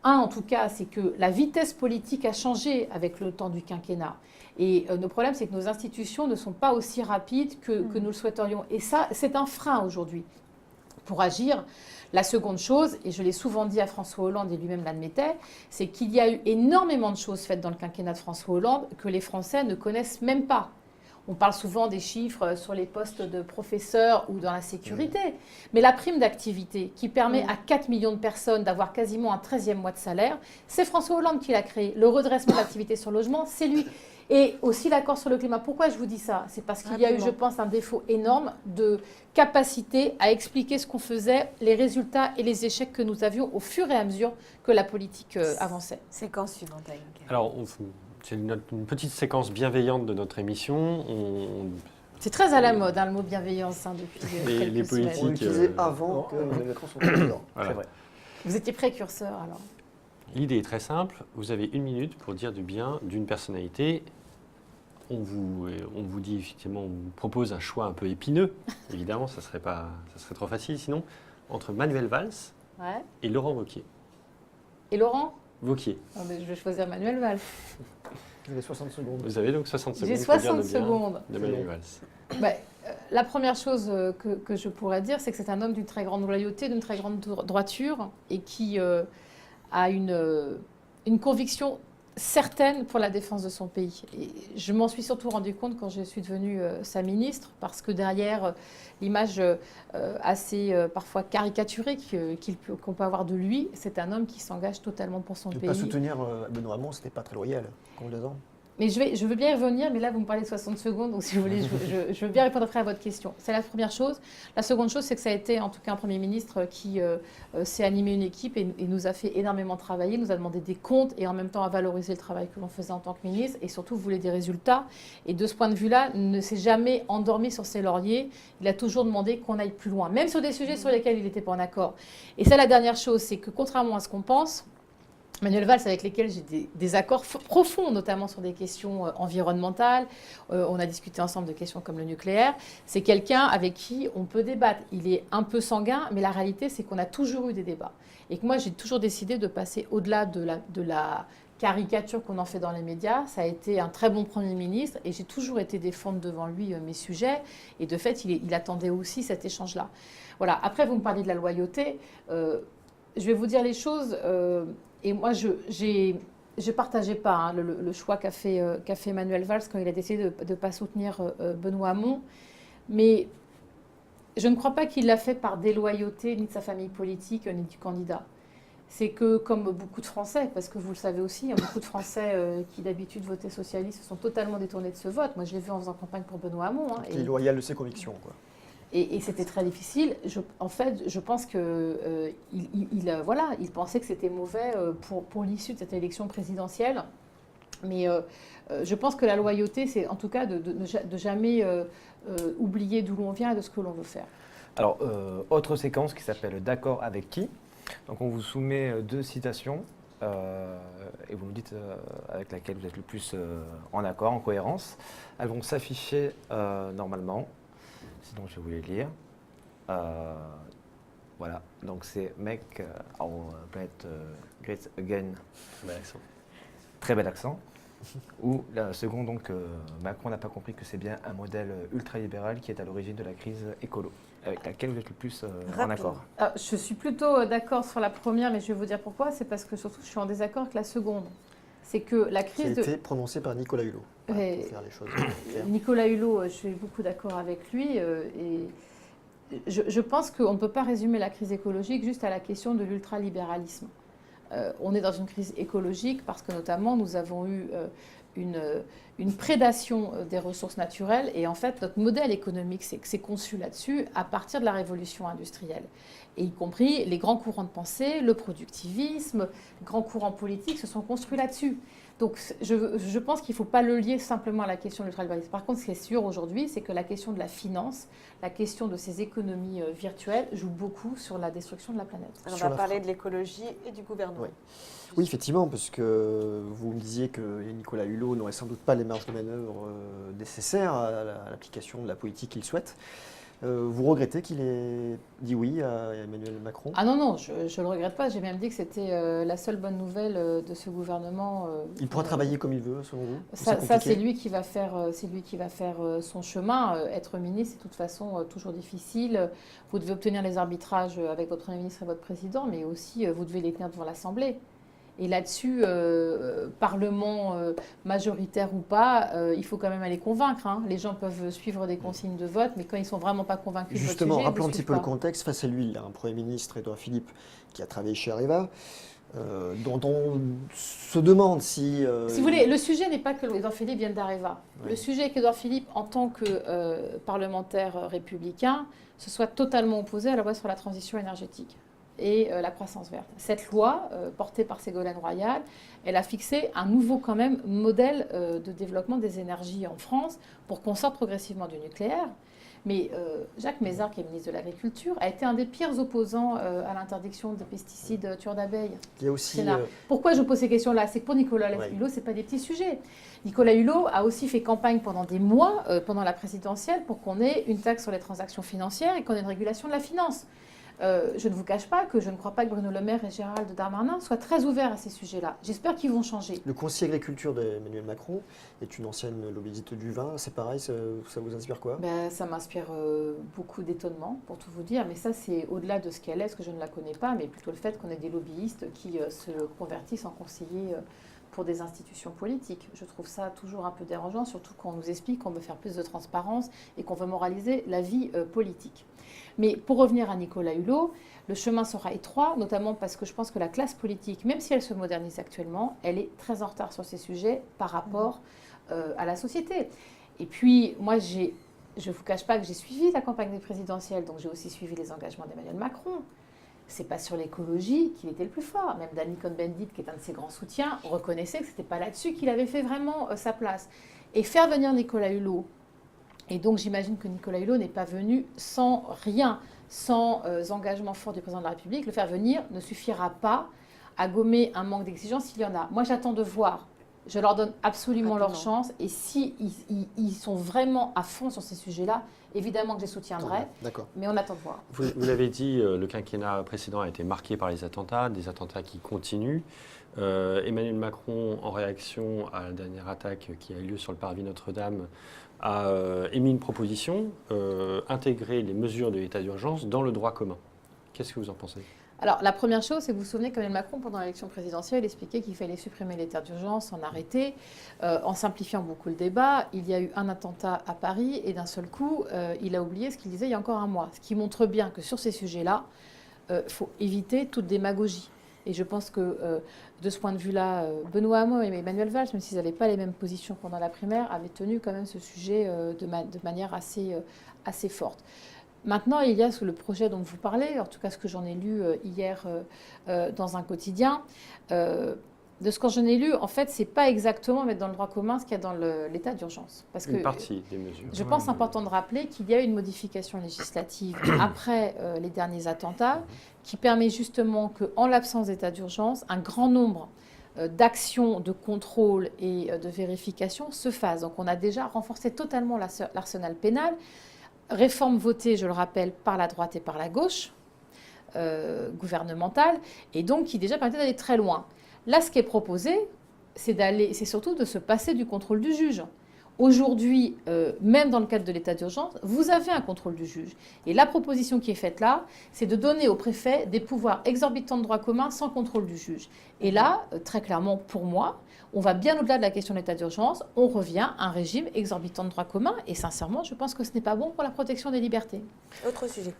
En tout cas, c'est que la vitesse politique a changé avec le temps du quinquennat. Et le problème, c'est que nos institutions ne sont pas aussi rapides que nous le souhaiterions. Et ça, c'est un frein aujourd'hui. pour agir. La seconde chose, et je l'ai souvent dit à François Hollande et lui-même l'admettait, c'est qu'il y a eu énormément de choses faites dans le quinquennat de François Hollande que les Français ne connaissent même pas. On parle souvent des chiffres sur les postes de professeurs ou dans la sécurité. Mais la prime d'activité qui permet à 4 millions de personnes d'avoir quasiment un 13e mois de salaire, c'est François Hollande qui l'a créé. Le redressement de l'activité sur le logement, c'est lui. Et aussi l'accord sur le climat. Pourquoi je vous dis ça? C'est parce qu'il y a eu, je pense, un défaut énorme de capacité à expliquer ce qu'on faisait, les résultats et les échecs que nous avions au fur et à mesure que la politique avançait. Séquence suivante. Avec Alors, c'est une petite séquence bienveillante de notre émission. C'est très à la mode, hein, le mot bienveillance, depuis les quelques semaines. politiques. On l'utilisait avant que Emmanuel Macron soit président. Voilà. C'est vrai. Vous étiez précurseur, alors. L'idée est très simple. Vous avez 1 minute pour dire du bien d'une personnalité. On vous dit effectivement, on vous propose un choix un peu épineux. Évidemment, ça serait trop facile sinon. Entre Manuel Valls Ouais. et Laurent Wauquiez. Et Laurent? Wauquiez. Oh, mais je vais choisir Manuel Valls. Vous avez 60 secondes. Vous avez donc 60 secondes. J'ai pour dire 60 le bien secondes. de Manuel Valls. Bah, la première chose que je pourrais dire, c'est que c'est un homme d'une très grande loyauté, d'une très grande droiture et qui a une conviction certaine pour la défense de son pays. Et je m'en suis surtout rendu compte quand je suis devenue sa ministre, parce que derrière l'image assez parfois caricaturée qu'on peut avoir de lui, c'est un homme qui s'engage totalement pour son Ne pays. pas soutenir Benoît Hamon, c'était pas très loyal, ans. Mais je veux bien y revenir, mais là, vous me parlez de 60 secondes, donc si vous voulez, je veux bien répondre après à votre question. C'est la première chose. La seconde chose, c'est que ça a été en tout cas un Premier ministre qui s'est animé une équipe et nous a fait énormément travailler, nous a demandé des comptes et en même temps a valorisé le travail que l'on faisait en tant que ministre et surtout voulait des résultats. Et de ce point de vue-là, ne s'est jamais endormi sur ses lauriers. Il a toujours demandé qu'on aille plus loin, même sur des sujets sur lesquels il n'était pas en accord. Et ça, la dernière chose, c'est que contrairement à ce qu'on pense, Manuel Valls, avec lesquels j'ai des accords profonds, notamment sur des questions environnementales. On a discuté ensemble de questions comme le nucléaire. C'est quelqu'un avec qui on peut débattre. Il est un peu sanguin, mais la réalité, c'est qu'on a toujours eu des débats. Et que moi, j'ai toujours décidé de passer au-delà de la caricature qu'on en fait dans les médias. Ça a été un très bon Premier ministre et j'ai toujours été défendre devant lui mes sujets. Et de fait, il attendait aussi cet échange-là. Voilà. Après, vous me parlez de la loyauté. Je vais vous dire les choses... Et moi, je ne partageais pas le choix qu'a fait Manuel Valls quand il a décidé de ne pas soutenir Benoît Hamon. Mais je ne crois pas qu'il l'a fait par déloyauté ni de sa famille politique, ni du candidat. C'est que, comme beaucoup de Français, parce que vous le savez aussi, il y a beaucoup de Français qui d'habitude votaient socialistes se sont totalement détournés de ce vote. Moi, je l'ai vu en faisant campagne pour Benoît Hamon. Il est loyal de ses convictions, quoi. Et c'était très difficile. En fait, je pense qu'il pensait que c'était mauvais pour l'issue de cette élection présidentielle. Mais je pense que la loyauté, c'est en tout cas de jamais oublier d'où l'on vient et de ce que l'on veut faire. Alors, autre séquence qui s'appelle « D'accord avec qui ?» Donc, on vous soumet 2 citations et vous nous dites avec laquelle vous êtes le plus en accord, en cohérence. Elles vont s'afficher normalement. Sinon, je vais vous les lire. Voilà, donc c'est Make our planet great again. Bel accent. Très bel accent. Ou la seconde, donc, Macron n'a pas compris que c'est bien un modèle ultralibéral qui est à l'origine de la crise écolo, avec laquelle vous êtes le plus en accord. Je suis plutôt d'accord sur la première, mais je vais vous dire pourquoi. C'est parce que surtout, je suis en désaccord avec la seconde. C'est que la crise qui a été prononcée par Nicolas Hulot. Pour faire les choses claires. Nicolas Hulot, je suis beaucoup d'accord avec lui. Et je pense qu'on ne peut pas résumer la crise écologique juste à la question de l'ultralibéralisme. On est dans une crise écologique parce que notamment nous avons eu une prédation des ressources naturelles et en fait notre modèle économique s'est conçu là-dessus à partir de la révolution industrielle. Et y compris les grands courants de pensée, le productivisme, les grands courants politiques se sont construits là-dessus. Donc je pense qu'il ne faut pas le lier simplement à la question de l'ultralibéralisme. Par contre, ce qui est sûr aujourd'hui, c'est que la question de la finance, la question de ces économies virtuelles joue beaucoup sur la destruction de la planète. Alors, on va parler de l'écologie et du gouvernement. Oui, effectivement, parce que vous me disiez que Nicolas Hulot n'aurait sans doute pas les marges de manœuvre nécessaires à l'application de la politique qu'il souhaite. Vous regrettez qu'il ait dit oui à Emmanuel Macron? Ah non, non, je ne le regrette pas. J'ai même dit que c'était la seule bonne nouvelle de ce gouvernement. Il pourra travailler comme il veut, selon vous? Ou Ça, compliqué c'est lui qui va faire, son chemin. Être ministre, c'est de toute façon toujours difficile. Vous devez obtenir les arbitrages avec votre Premier ministre et votre Président, mais aussi vous devez les tenir devant l'Assemblée. Et là-dessus, Parlement majoritaire ou pas, il faut quand même aller convaincre. Hein. Les gens peuvent suivre des consignes de vote, mais quand ils ne sont vraiment pas convaincus de votre Justement, sujet, rappelons un ils petit suivent peu le pas. contexte. Face à lui, il a un Premier ministre, Édouard Philippe, qui a travaillé chez Areva, dont on se demande si... Si vous voulez, le sujet n'est pas que Édouard Philippe vienne d'Areva. Oui. Le sujet est qu'Édouard Philippe, en tant que parlementaire républicain, se soit totalement opposé à la loi sur la transition énergétique et la croissance verte. Cette loi, portée par Ségolène Royal, elle a fixé un nouveau quand même modèle de développement des énergies en France pour qu'on sorte progressivement du nucléaire. Mais Jacques Mézard, qui est ministre de l'Agriculture, a été un des pires opposants à l'interdiction des pesticides tueurs d'abeilles. Il y a aussi... Pourquoi je pose ces questions-là? C'est que pour Nicolas Ouais. Hulot, ce n'est pas des petits sujets. Nicolas Hulot a aussi fait campagne pendant des mois, pendant la présidentielle, pour qu'on ait une taxe sur les transactions financières et qu'on ait une régulation de la finance. Je ne vous cache pas que je ne crois pas que Bruno Le Maire et Gérald Darmanin soient très ouverts à ces sujets-là. J'espère qu'ils vont changer. Le conseiller agriculture d'Emmanuel Macron est une ancienne lobbyiste du vin. C'est pareil, ça vous inspire quoi? Ben, ça m'inspire beaucoup d'étonnement, pour tout vous dire. Mais ça, c'est au-delà de ce qu'elle est, parce que je ne la connais pas, mais plutôt le fait qu'on ait des lobbyistes qui se convertissent en conseillers pour des institutions politiques. Je trouve ça toujours un peu dérangeant, surtout quand on nous explique qu'on veut faire plus de transparence et qu'on veut moraliser la vie politique. Mais pour revenir à Nicolas Hulot, le chemin sera étroit, notamment parce que je pense que la classe politique, même si elle se modernise actuellement, elle est très en retard sur ces sujets par rapport à la société. Et puis, moi, je ne vous cache pas que j'ai suivi la campagne des présidentielles, donc j'ai aussi suivi les engagements d'Emmanuel Macron. C'est pas sur l'écologie qu'il était le plus fort. Même Danny Cohn-Bendit, qui est un de ses grands soutiens, reconnaissait que ce n'était pas là-dessus qu'il avait fait vraiment sa place. Et faire venir Nicolas Hulot, et donc j'imagine que Nicolas Hulot n'est pas venu sans rien, sans engagement fort du président de la République. Le faire venir ne suffira pas à gommer un manque d'exigence s'il y en a. Moi, j'attends de voir. Je leur donne absolument leur chance. Et si ils sont vraiment à fond sur ces sujets-là, évidemment que je les soutiendrai. D'accord. Mais on attend de voir. Vous l'avez dit, le quinquennat précédent a été marqué par les attentats, des attentats qui continuent. Emmanuel Macron, en réaction à la dernière attaque qui a eu lieu sur le parvis Notre-Dame, a émis une proposition, intégrer les mesures de l'état d'urgence dans le droit commun. Qu'est-ce que vous en pensez? Alors, la première chose, c'est que vous vous souvenez qu'Emmanuel Macron, pendant l'élection présidentielle, expliquait qu'il fallait supprimer l'état d'urgence, en arrêter, en simplifiant beaucoup le débat. Il y a eu un attentat à Paris et d'un seul coup, il a oublié ce qu'il disait il y a encore un mois. Ce qui montre bien que sur ces sujets-là, il faut éviter toute démagogie. Et je pense que de ce point de vue-là, Benoît Hamon et Emmanuel Valls, même s'ils n'avaient pas les mêmes positions pendant la primaire, avaient tenu quand même ce sujet de manière assez forte. Maintenant, il y a le projet dont vous parlez, en tout cas ce que j'en ai lu hier dans un quotidien. De ce que j'en ai lu, en fait, ce n'est pas exactement mettre dans le droit commun ce qu'il y a dans l'état d'urgence. Parce que une partie des mesures. je pense important de rappeler qu'il y a eu une modification législative après les derniers attentats qui permet justement qu'en l'absence d'état d'urgence, un grand nombre d'actions de contrôle et de vérification se fassent. Donc on a déjà renforcé totalement l'arsenal pénal. Réforme votée, je le rappelle, par la droite et par la gauche gouvernementale, et donc qui déjà permettait d'aller très loin. Là, ce qui est proposé, c'est surtout de se passer du contrôle du juge. Aujourd'hui, même dans le cadre de l'état d'urgence, vous avez un contrôle du juge. Et la proposition qui est faite là, c'est de donner au préfet des pouvoirs exorbitants de droit commun sans contrôle du juge. Et là, très clairement, pour moi, on va bien au-delà de la question de l'état d'urgence, on revient à un régime exorbitant de droit commun. Et sincèrement, je pense que ce n'est pas bon pour la protection des libertés. Autre sujet.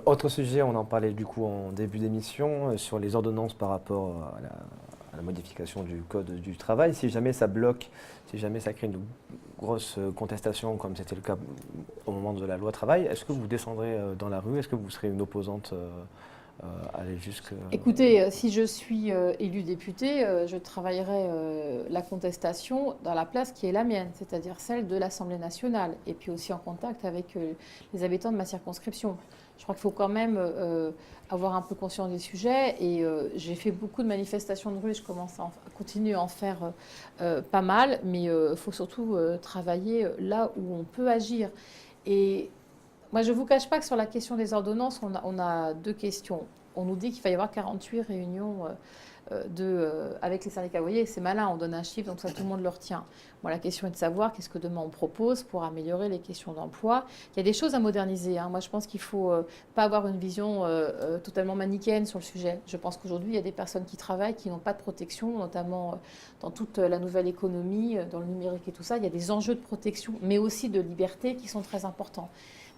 Autre sujet, on en parlait du coup en début d'émission, sur les ordonnances par rapport à la modification du Code du travail. Si jamais ça bloque, si jamais ça crée une grosse contestation, comme c'était le cas au moment de la loi travail, est-ce que vous descendrez dans la rue? Est-ce que vous serez une opposante aller jusque... Écoutez, si je suis élue députée, je travaillerai la contestation dans la place qui est la mienne, c'est-à-dire celle de l'Assemblée nationale, et puis aussi en contact avec les habitants de ma circonscription. Je crois qu'il faut quand même avoir un peu conscience des sujets, et j'ai fait beaucoup de manifestations de rue, je continue à en faire pas mal, mais il faut surtout travailler là où on peut agir. Et Moi, je ne vous cache pas que sur la question des ordonnances, on a deux questions. On nous dit qu'il va y avoir 48 réunions avec les syndicats. Vous voyez, c'est malin, on donne un chiffre, donc ça, tout le monde le retient. Moi, la question est de savoir qu'est-ce que demain on propose pour améliorer les questions d'emploi. Il y a des choses à moderniser. Moi, je pense qu'il ne faut pas avoir une vision totalement manichéenne sur le sujet. Je pense qu'aujourd'hui, il y a des personnes qui travaillent, qui n'ont pas de protection, notamment dans toute la nouvelle économie, dans le numérique et tout ça. Il y a des enjeux de protection, mais aussi de liberté qui sont très importants.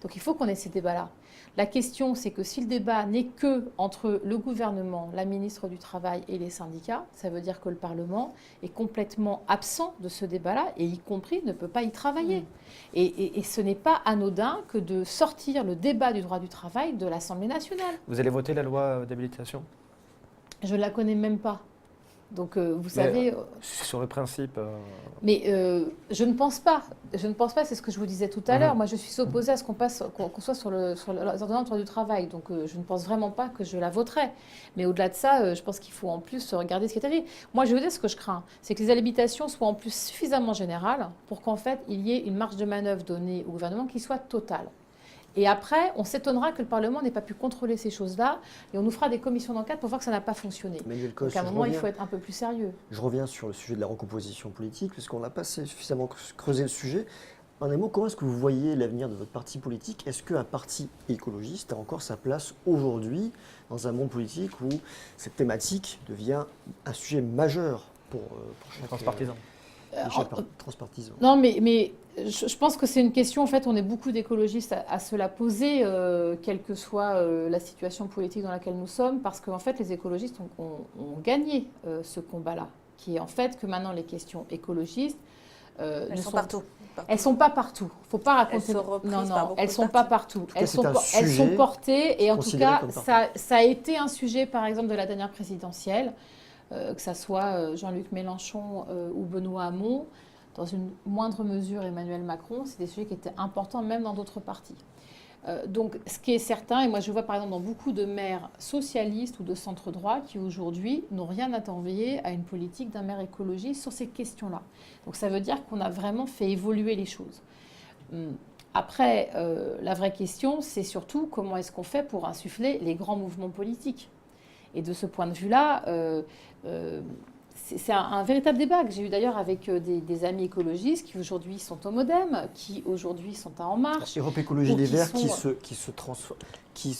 Donc il faut qu'on ait ces débats-là. La question, c'est que si le débat n'est que entre le gouvernement, la ministre du Travail et les syndicats, ça veut dire que le Parlement est complètement absent de ce débat-là, et y compris ne peut pas y travailler. Et ce n'est pas anodin que de sortir le débat du droit du travail de l'Assemblée nationale. Vous allez voter la loi d'habilitation? Je ne la connais même pas. Donc, vous savez... Sur le principe... Mais je ne pense pas. Je ne pense pas, c'est ce que je vous disais tout à l'heure. Moi, je suis opposée à ce qu'on soit sur les ordonnances du droit du travail. Donc, je ne pense vraiment pas que je la voterai. Mais au-delà de ça, je pense qu'il faut en plus regarder ce qui est arrivé. Moi, je veux dire, ce que je crains, c'est que les habilitations soient en plus suffisamment générales pour qu'en fait, il y ait une marge de manœuvre donnée au gouvernement qui soit totale. Et après, on s'étonnera que le Parlement n'ait pas pu contrôler ces choses-là, et on nous fera des commissions d'enquête pour voir que ça n'a pas fonctionné. Donc à un moment, il faut être un peu plus sérieux. Je reviens sur le sujet de la recomposition politique, puisqu'on n'a pas suffisamment creusé le sujet. En un mot, comment est-ce que vous voyez l'avenir de votre parti politique? Est-ce qu'un parti écologiste a encore sa place aujourd'hui dans un monde politique où cette thématique devient un sujet majeur pour chaque transpartisan? Transpartisan. Non, mais je pense que c'est une question, en fait, on est beaucoup d'écologistes à se la poser, quelle que soit la situation politique dans laquelle nous sommes, parce qu'en fait, les écologistes ont gagné ce combat-là, qui est en fait que maintenant les questions écologistes... elles sont partout. Elles ne sont pas partout. Il ne faut pas raconter... Elles sont reprises non, par beaucoup elles ne sont de pas partis. partout. Elles sont portées, et en tout cas, ça a été un sujet, par exemple, de la dernière présidentielle, que ce soit Jean-Luc Mélenchon ou Benoît Hamon, dans une moindre mesure Emmanuel Macron, c'est des sujets qui étaient importants même dans d'autres partis. Donc ce qui est certain, et moi je vois par exemple dans beaucoup de maires socialistes ou de centre-droit qui aujourd'hui n'ont rien à envier à une politique d'un maire écologiste sur ces questions-là. Donc ça veut dire qu'on a vraiment fait évoluer les choses. Après, la vraie question, c'est surtout comment est-ce qu'on fait pour insuffler les grands mouvements politiques. Et de ce point de vue-là, c'est un véritable débat que j'ai eu d'ailleurs avec des amis écologistes qui aujourd'hui sont au MoDem, qui aujourd'hui sont à En Marche. Europe Écologie Les Verts qui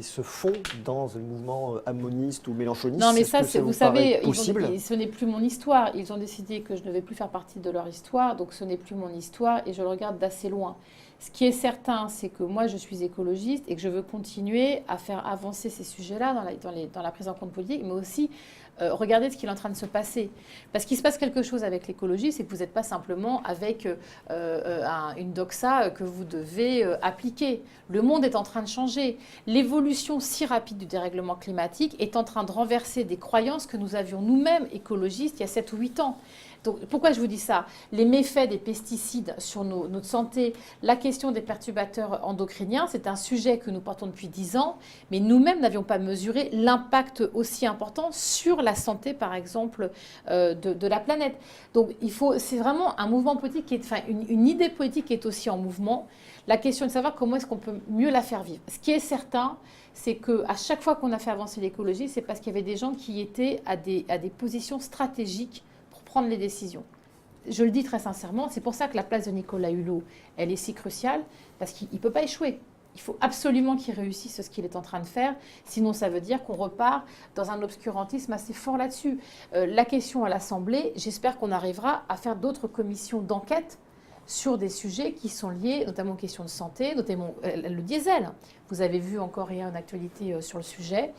se font dans le mouvement amoniste ou mélenchoniste. Non mais ça, vous savez, ce n'est plus mon histoire. Ils ont décidé que je ne vais plus faire partie de leur histoire, donc ce n'est plus mon histoire et je le regarde d'assez loin. Ce qui est certain, c'est que moi, je suis écologiste et que je veux continuer à faire avancer ces sujets-là dans la prise en compte politique, mais aussi regardez ce qui est en train de se passer. Parce qu'il se passe quelque chose avec l'écologie, c'est que vous n'êtes pas simplement avec une doxa que vous devez appliquer. Le monde est en train de changer. L'évolution si rapide du dérèglement climatique est en train de renverser des croyances que nous avions nous-mêmes, écologistes, il y a 7 ou 8 ans. Donc, pourquoi je vous dis ça? Les méfaits des pesticides sur notre santé, la question des perturbateurs endocriniens, c'est un sujet que nous portons depuis 10 ans, mais nous-mêmes n'avions pas mesuré l'impact aussi important sur la santé, par exemple, de la planète. Donc, c'est vraiment un mouvement politique, une idée politique qui est aussi en mouvement. La question est de savoir comment est-ce qu'on peut mieux la faire vivre. Ce qui est certain, c'est qu'à chaque fois qu'on a fait avancer l'écologie, c'est parce qu'il y avait des gens qui étaient à des positions stratégiques prendre les décisions. Je le dis très sincèrement, c'est pour ça que la place de Nicolas Hulot, elle est si cruciale, parce qu'il ne peut pas échouer. Il faut absolument qu'il réussisse ce qu'il est en train de faire, sinon ça veut dire qu'on repart dans un obscurantisme assez fort là-dessus. La question à l'Assemblée, j'espère qu'on arrivera à faire d'autres commissions d'enquête sur des sujets qui sont liés notamment aux questions de santé, notamment le diesel. Vous avez vu encore hier une actualité sur le sujet.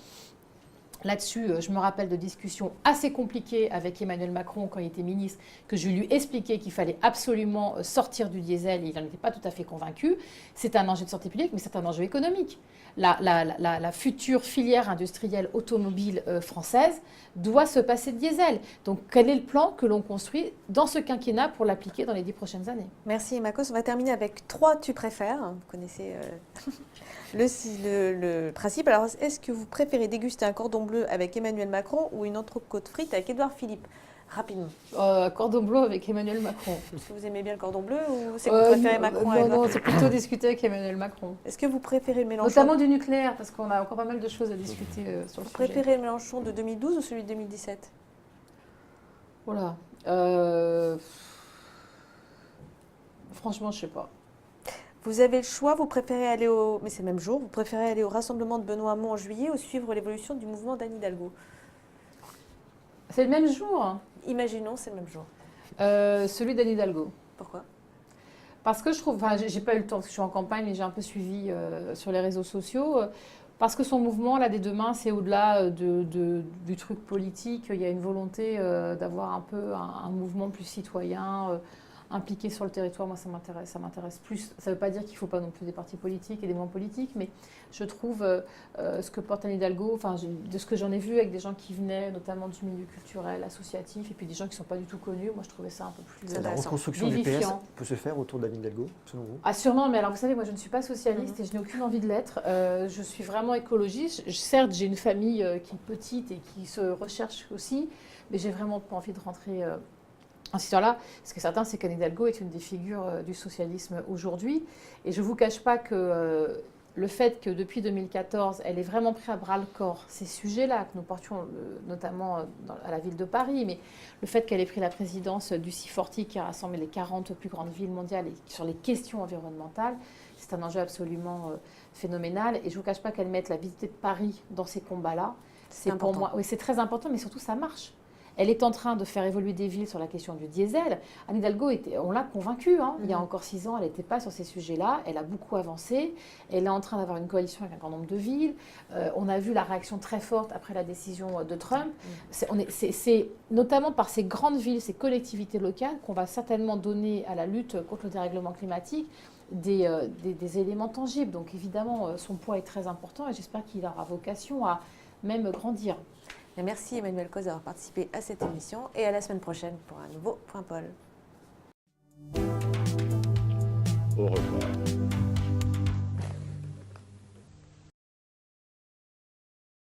Là-dessus, je me rappelle de discussions assez compliquées avec Emmanuel Macron quand il était ministre, que je lui expliquais qu'il fallait absolument sortir du diesel et il n'en était pas tout à fait convaincu. C'est un enjeu de santé publique, mais c'est un enjeu économique. La future filière industrielle automobile française doit se passer de diesel. Donc, quel est le plan que l'on construit dans ce quinquennat pour l'appliquer dans les 10 prochaines années? Merci, Makos. On va terminer avec 3 tu préfères. Vous connaissez le principe. Alors, est-ce que vous préférez déguster un cordon bleu avec Emmanuel Macron ou une entrecôte frite avec Édouard Philippe? Rapidement. Cordon bleu avec Emmanuel Macron. Est-ce que vous aimez bien le cordon bleu ou c'est que vous préférez Macron à Non, Edouard non, c'est plutôt discuter avec Emmanuel Macron. Est-ce que vous préférez le Mélenchon Notamment du nucléaire, parce qu'on a encore pas mal de choses à discuter sur le Vous sujet. préférez le Mélenchon de 2012 ou celui de 2017 Voilà. Franchement, je sais pas. Vous avez le choix, vous préférez aller au... Mais c'est le même jour, vous préférez aller au rassemblement de Benoît Hamon en juillet ou suivre l'évolution du mouvement d'Anne Hidalgo? C'est le même jour, Imaginons, c'est le même jour. celui d'Anne Hidalgo. Pourquoi? Parce que je trouve, enfin, j'ai pas eu le temps, parce que je suis en campagne, mais j'ai un peu suivi sur les réseaux sociaux. Parce que son mouvement, là, des demain, c'est au-delà du truc politique. Il y a une volonté d'avoir un peu un mouvement plus citoyen, impliqué sur le territoire. Moi, ça m'intéresse plus. Ça ne veut pas dire qu'il ne faut pas non plus des partis politiques et des mouvements politiques, mais je trouve ce que porte Anne Hidalgo, enfin, de ce que j'en ai vu avec des gens qui venaient notamment du milieu culturel, associatif, et puis des gens qui ne sont pas du tout connus, moi, je trouvais ça un peu plus La intéressant. reconstruction du PS Vivifiant. peut se faire autour d'Anne Hidalgo, selon vous? Ah sûrement, mais alors vous savez, moi je ne suis pas socialiste et je n'ai aucune envie de l'être. Je suis vraiment écologiste. Certes, j'ai une famille qui est petite et qui se recherche aussi, mais j'ai vraiment pas envie de rentrer en ce là. Ce qui est certain, c'est qu'Anne Hidalgo est une des figures du socialisme aujourd'hui. Et je ne vous cache pas que le fait que depuis 2014, elle ait vraiment pris à bras le corps ces sujets-là, que nous portions notamment à la ville de Paris, mais le fait qu'elle ait pris la présidence du C40 qui a rassemblé les 40 plus grandes villes mondiales et sur les questions environnementales, c'est un enjeu absolument phénoménal. Et je ne vous cache pas qu'elle mette la visite de Paris dans ces combats-là. C'est pour moi, oui, c'est très important, mais surtout ça marche. Elle est en train de faire évoluer des villes sur la question du diesel. Anne Hidalgo, on l'a convaincue. Il y a encore 6 ans, elle n'était pas sur ces sujets-là. Elle a beaucoup avancé. Elle est en train d'avoir une coalition avec un grand nombre de villes. On a vu la réaction très forte après la décision de Trump. C'est notamment par ces grandes villes, ces collectivités locales, qu'on va certainement donner à la lutte contre le dérèglement climatique des éléments tangibles. Donc évidemment, son poids est très important et j'espère qu'il aura vocation à même grandir. Et merci Emmanuelle Cauze d'avoir participé à cette émission et à la semaine prochaine pour un nouveau Point Paul. Au revoir.